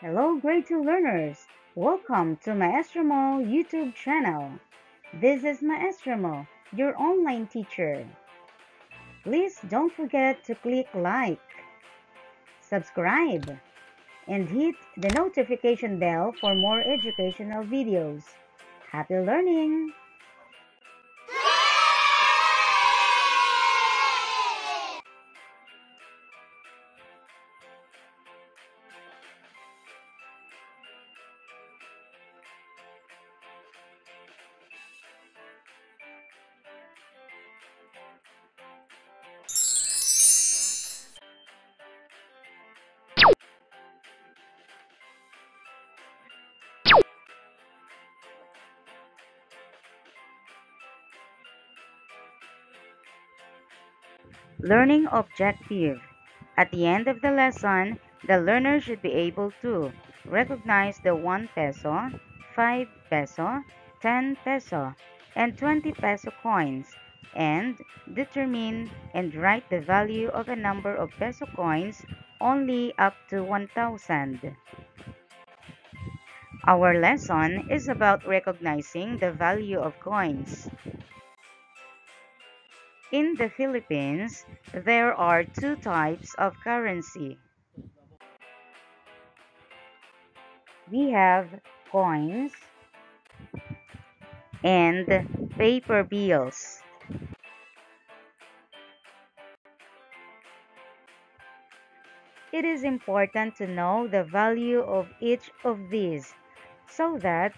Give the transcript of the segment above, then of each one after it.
Hello, grade 2 learners! Welcome to Maestro Mo YouTube channel. This is Maestro Mo, your online teacher. Please don't forget to click like, subscribe, and hit the notification bell for more educational videos. Happy learning! Learning objective. At the end of the lesson, the learner should be able to recognize the 1 peso, 5 peso, 10 peso, and 20 peso coins, and determine and write the value of a number of peso coins only up to 1,000. Our lesson is about recognizing the value of coins. In the Philippines, there are two types of currency. We have coins and paper bills. It is important to know the value of each of these so that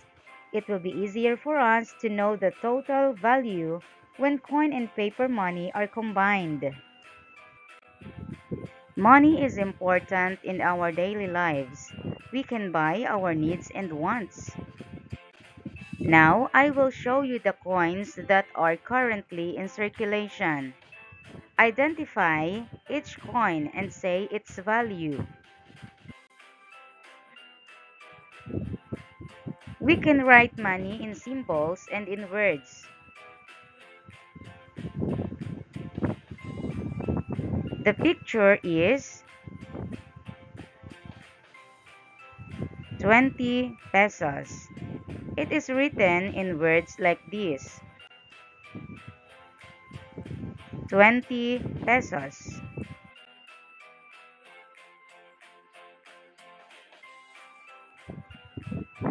it will be easier for us to know the total value when coin and paper money are combined. Money is important in our daily lives. We can buy our needs and wants. Now I will show you the coins that are currently in circulation. Identify each coin and say its value. We can write money in symbols and in words. The picture is 20 pesos. It is written in words like this: 20 pesos.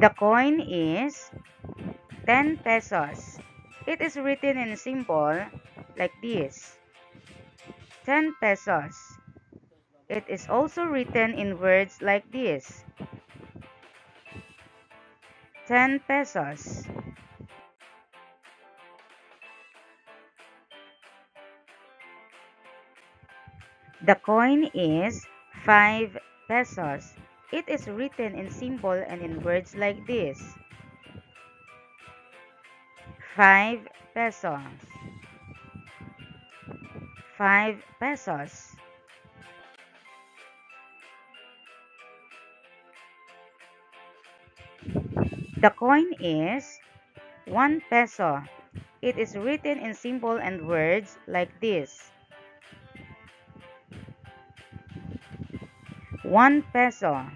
The coin is 10 pesos. It is written in symbol like this: 10 pesos. It is also written in words like this: 10 pesos. The coin is 5 pesos. It is written in symbol and in words like this: 5 pesos. 5 pesos. The coin is 1 peso. It is written in symbol and words like this: 1 peso.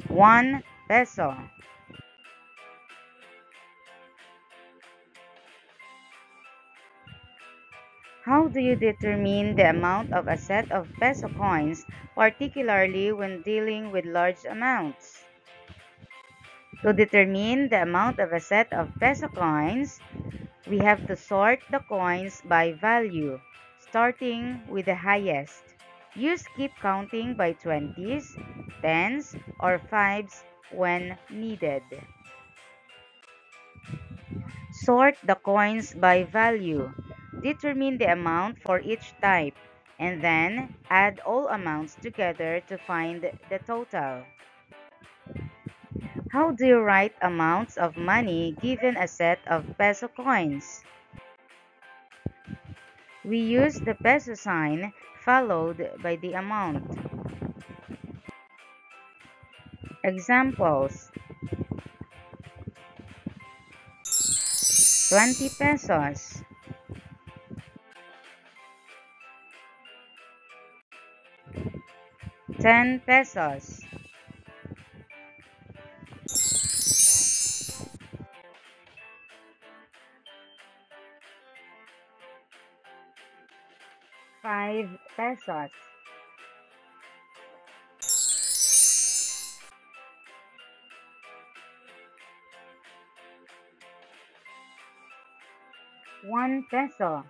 1 peso. How do you determine the amount of a set of peso coins, particularly when dealing with large amounts? To determine the amount of a set of peso coins, we have to sort the coins by value, starting with the highest. Use keep counting by 20s, 10s, or 5s when needed. Sort the coins by value. Determine the amount for each type, and then add all amounts together to find the total. How do you write amounts of money given a set of peso coins? We use the peso sign followed by the amount. Examples: 20 pesos, 10 pesos. 5 pesos. 1 peso.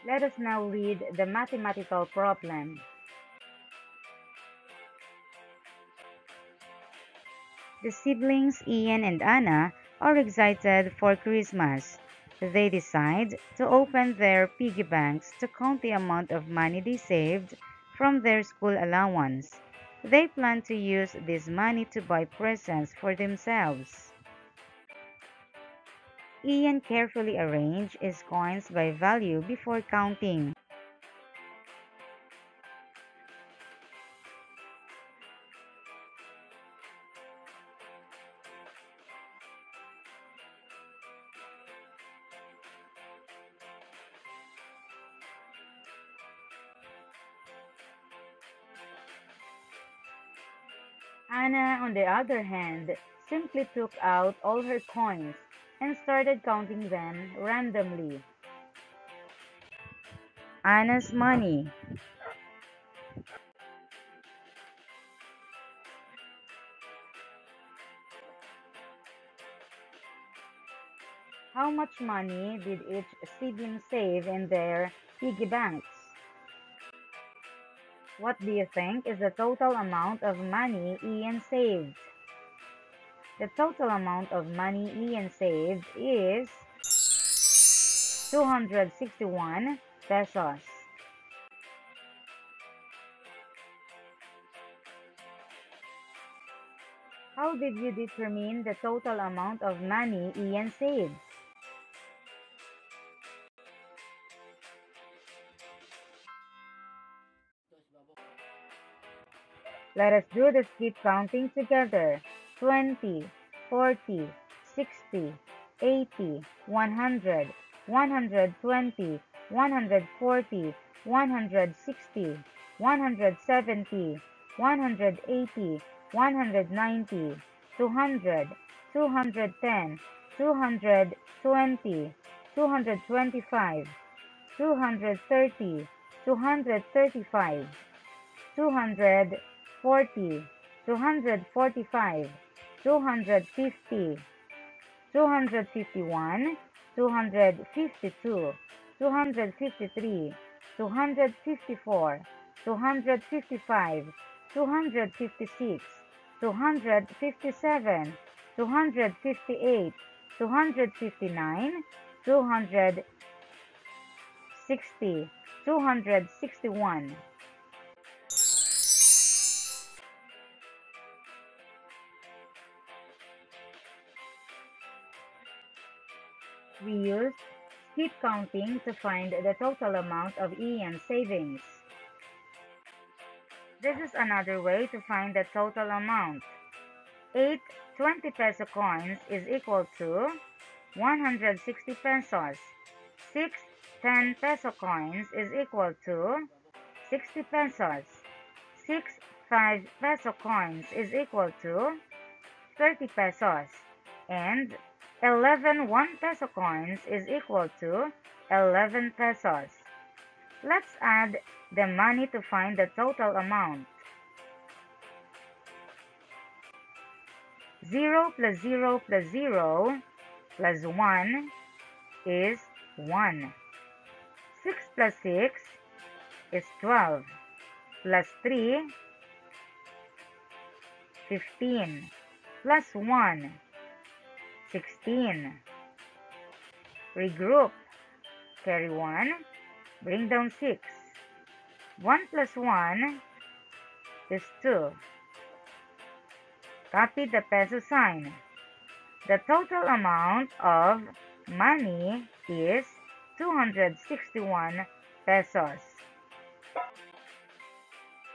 'Let us now read the mathematical problem. The siblings Ian and Anna are excited for Christmas. They decide to open their piggy banks to count the amount of money they saved from their school allowance. They plan to use this money to buy presents for themselves. Ian carefully arranged his coins by value before counting. Anna, on the other hand, simply took out all her coins and started counting them randomly. Anna's money. How much money did each sibling save in their piggy banks? What do you think is the total amount of money Ian saved? The total amount of money Ian saved is 261 pesos. How did you determine the total amount of money Ian saved? Let us do the skip counting together. 20, 40, 60, 80, 100, 120, 140, 160, 170, 180, 190, 200, 210, 220, 225, 230, 235, 240, 245, 250, 251, 252, 253, 254, 255, 256, 257, 258, 259, 260, 261. We used skip counting to find the total amount of Ian's savings. This is another way to find the total amount. 8 20 peso coins is equal to 160 pesos. 6 10 peso coins is equal to 60 pesos. 6 5 peso coins is equal to 30 pesos. And 11 1 peso coins is equal to 11 pesos. Let's add the money to find the total amount. 0 plus 0 plus 0 plus 1 is 1. 6 plus 6 is 12. Plus 3, 15. Plus 1, 16. Regroup. Carry 1. Bring down 6. 1 plus 1 is 2. Copy the peso sign. The total amount of money is 261 pesos.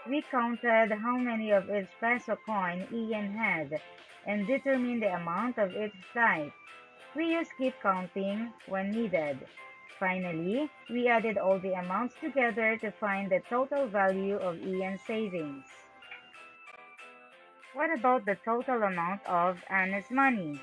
We counted how many of each peso coin Ian had. and determine the amount of each type. We use keep counting when needed. Finally, we added all the amounts together to find the total value of Ian's savings. What about the total amount of Anna's money?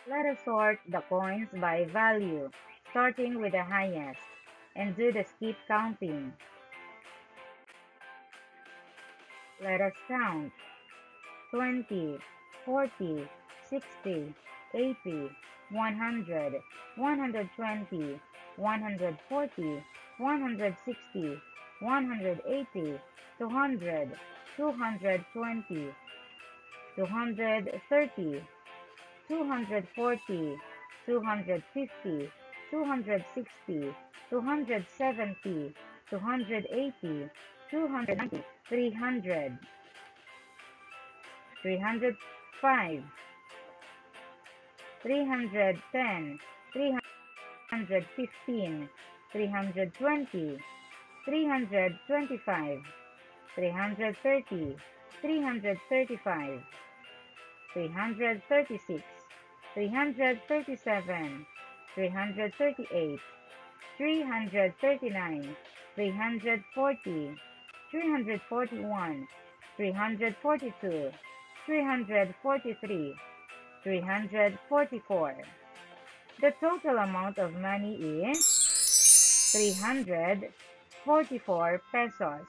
Let us sort the coins by value, starting with the highest, and do the skip counting. Let us count 20, 40, 60, 80, 100, 120, 140, 160, 180, 200, 220, 230, 240, 250, 260, 270, 280, 290, 300, 305, 310, 315, 320, 325, 330, 335, 336, 337, 338, 339, 340, 341, 342, 343, 344. The total amount of money is 344 pesos.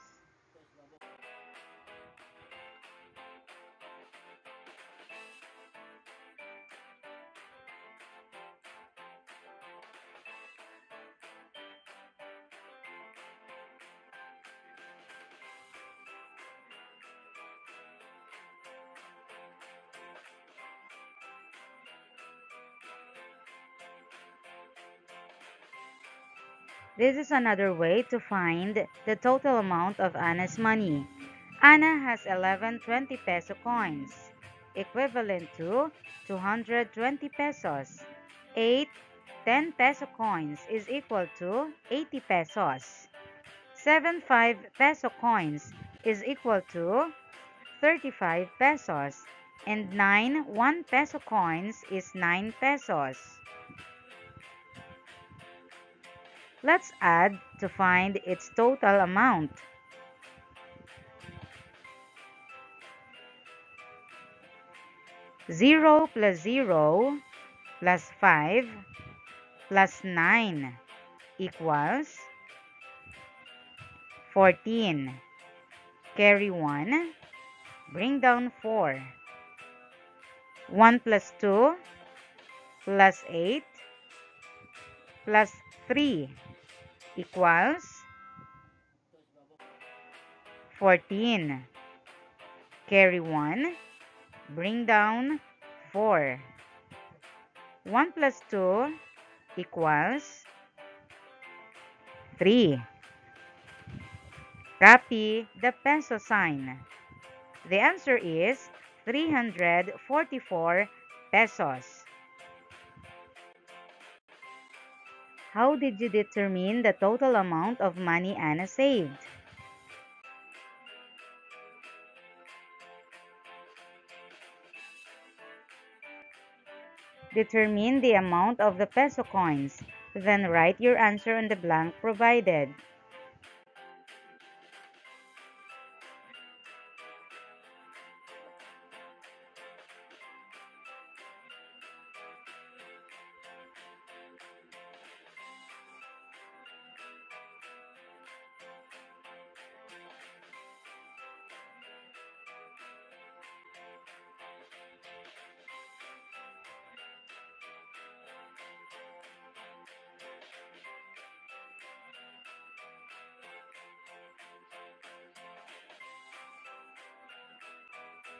This is another way to find the total amount of Anna's money. Anna has 11 20 peso coins, equivalent to 220 pesos. 8 10 peso coins is equal to 80 pesos. 7 5 peso coins is equal to 35 pesos. And 9 1 peso coins is 9 pesos. Let's add to find its total amount. 0 plus 0 plus 5 plus 9 equals 14. Carry 1, bring down 4. 1 plus 2 plus 8 plus 3 equals 14. Carry 1, bring down 4. 1 plus 2 equals 3. Copy the peso sign. The answer is 344 pesos. How did you determine the total amount of money Anna saved? Determine the amount of the peso coins. Then write your answer on the blank provided.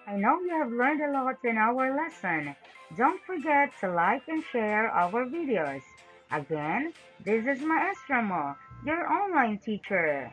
I know you have learned a lot in our lesson. Don't forget to like and share our videos. Again, this is Maestro Mo, your online teacher.